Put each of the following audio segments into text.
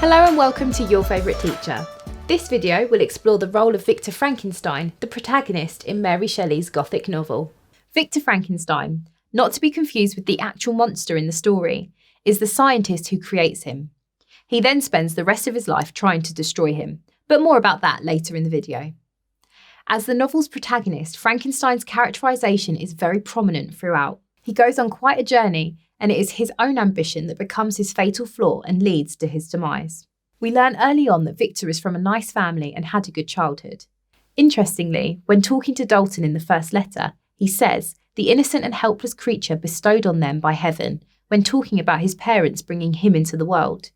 Hello and welcome to Your Favourite Teacher. This video will explore the role of Victor Frankenstein, the protagonist in Mary Shelley's Gothic novel. Victor Frankenstein, not to be confused with the actual monster in the story, is the scientist who creates him. He then spends the rest of his life trying to destroy him, but more about that later in the video. As the novel's protagonist, Frankenstein's characterisation is very prominent throughout. He goes on quite a journey, and it is his own ambition that becomes his fatal flaw and leads to his demise. We learn early on that Victor is from a nice family and had a good childhood. Interestingly, when talking to Dalton in the first letter, he says, the innocent and helpless creature bestowed on them by heaven, when talking about his parents bringing him into the world.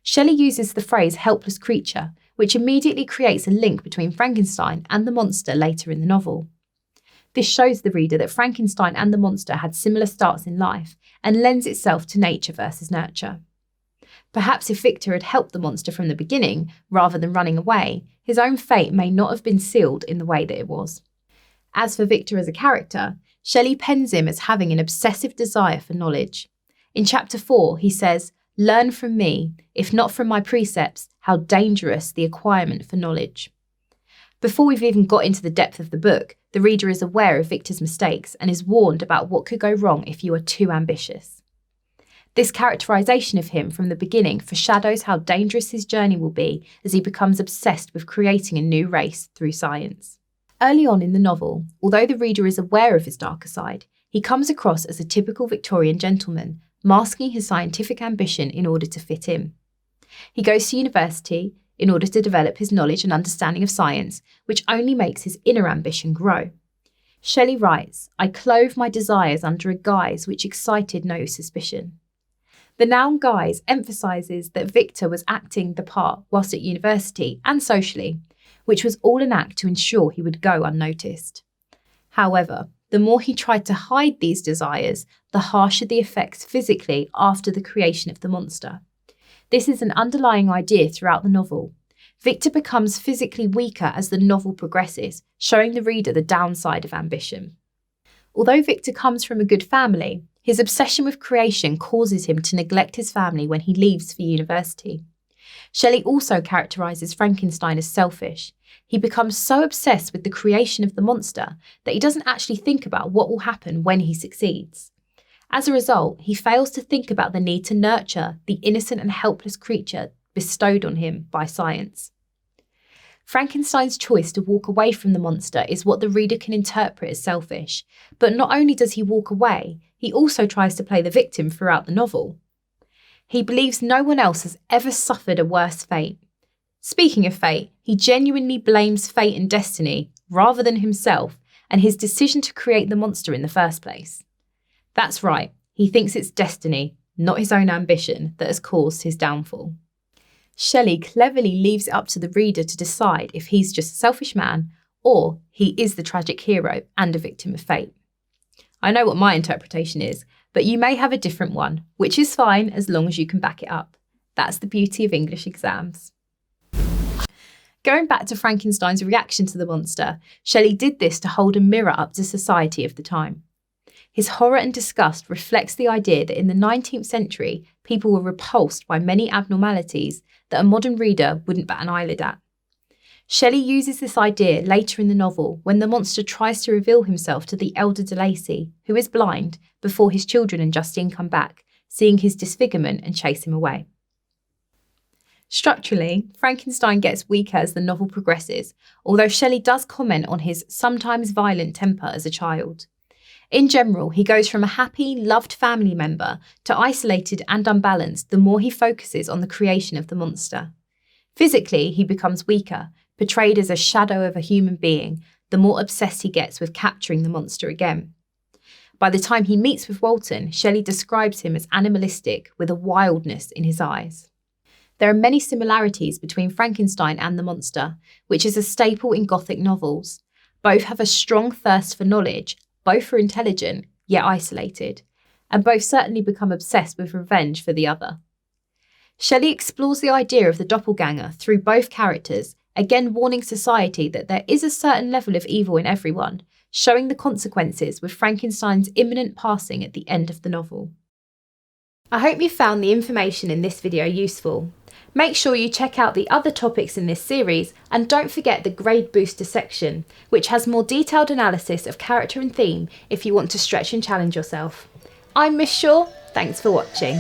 Shelley uses the phrase helpless creature, which immediately creates a link between Frankenstein and the monster later in the novel. This shows the reader that Frankenstein and the monster had similar starts in life and lends itself to nature versus nurture. Perhaps if Victor had helped the monster from the beginning, rather than running away, his own fate may not have been sealed in the way that it was. As for Victor as a character, Shelley pens him as having an obsessive desire for knowledge. In chapter 4, he says, "Learn from me, if not from my precepts, how dangerous the acquirement for knowledge." Before we've even got into the depth of the book, the reader is aware of Victor's mistakes and is warned about what could go wrong if you are too ambitious. This characterisation of him from the beginning foreshadows how dangerous his journey will be as he becomes obsessed with creating a new race through science. Early on in the novel, although the reader is aware of his darker side, he comes across as a typical Victorian gentleman, masking his scientific ambition in order to fit in. He goes to university in order to develop his knowledge and understanding of science, which only makes his inner ambition grow. Shelley writes, "I clove my desires under a guise which excited no suspicion." The noun guise emphasises that Victor was acting the part whilst at university and socially, which was all an act to ensure he would go unnoticed. However, the more he tried to hide these desires, the harsher the effects physically after the creation of the monster. This is an underlying idea throughout the novel. Victor becomes physically weaker as the novel progresses, showing the reader the downside of ambition. Although Victor comes from a good family, his obsession with creation causes him to neglect his family when he leaves for university. Shelley also characterises Frankenstein as selfish. He becomes so obsessed with the creation of the monster that he doesn't actually think about what will happen when he succeeds. As a result, he fails to think about the need to nurture the innocent and helpless creature bestowed on him by science. Frankenstein's choice to walk away from the monster is what the reader can interpret as selfish, but not only does he walk away, he also tries to play the victim throughout the novel. He believes no one else has ever suffered a worse fate. Speaking of fate, he genuinely blames fate and destiny rather than himself and his decision to create the monster in the first place. That's right, he thinks it's destiny, not his own ambition, that has caused his downfall. Shelley cleverly leaves it up to the reader to decide if he's just a selfish man or he is the tragic hero and a victim of fate. I know what my interpretation is, but you may have a different one, which is fine as long as you can back it up. That's the beauty of English exams. Going back to Frankenstein's reaction to the monster, Shelley did this to hold a mirror up to society of the time. His horror and disgust reflects the idea that in the 19th century, people were repulsed by many abnormalities that a modern reader wouldn't bat an eyelid at. Shelley uses this idea later in the novel when the monster tries to reveal himself to the elder de Lacy, who is blind, before his children and Justine come back, seeing his disfigurement and chase him away. Structurally, Frankenstein gets weaker as the novel progresses, although Shelley does comment on his sometimes violent temper as a child. In general, he goes from a happy, loved family member to isolated and unbalanced the more he focuses on the creation of the monster. Physically, he becomes weaker, portrayed as a shadow of a human being, the more obsessed he gets with capturing the monster again. By the time he meets with Walton, Shelley describes him as animalistic with a wildness in his eyes. There are many similarities between Frankenstein and the monster, which is a staple in Gothic novels. Both have a strong thirst for knowledge, both are intelligent, yet isolated, and both certainly become obsessed with revenge for the other. Shelley explores the idea of the doppelganger through both characters, again warning society that there is a certain level of evil in everyone, showing the consequences with Frankenstein's imminent passing at the end of the novel. I hope you found the information in this video useful. Make sure you check out the other topics in this series, and don't forget the Grade Booster section, which has more detailed analysis of character and theme if you want to stretch and challenge yourself. I'm Miss Shaw, thanks for watching.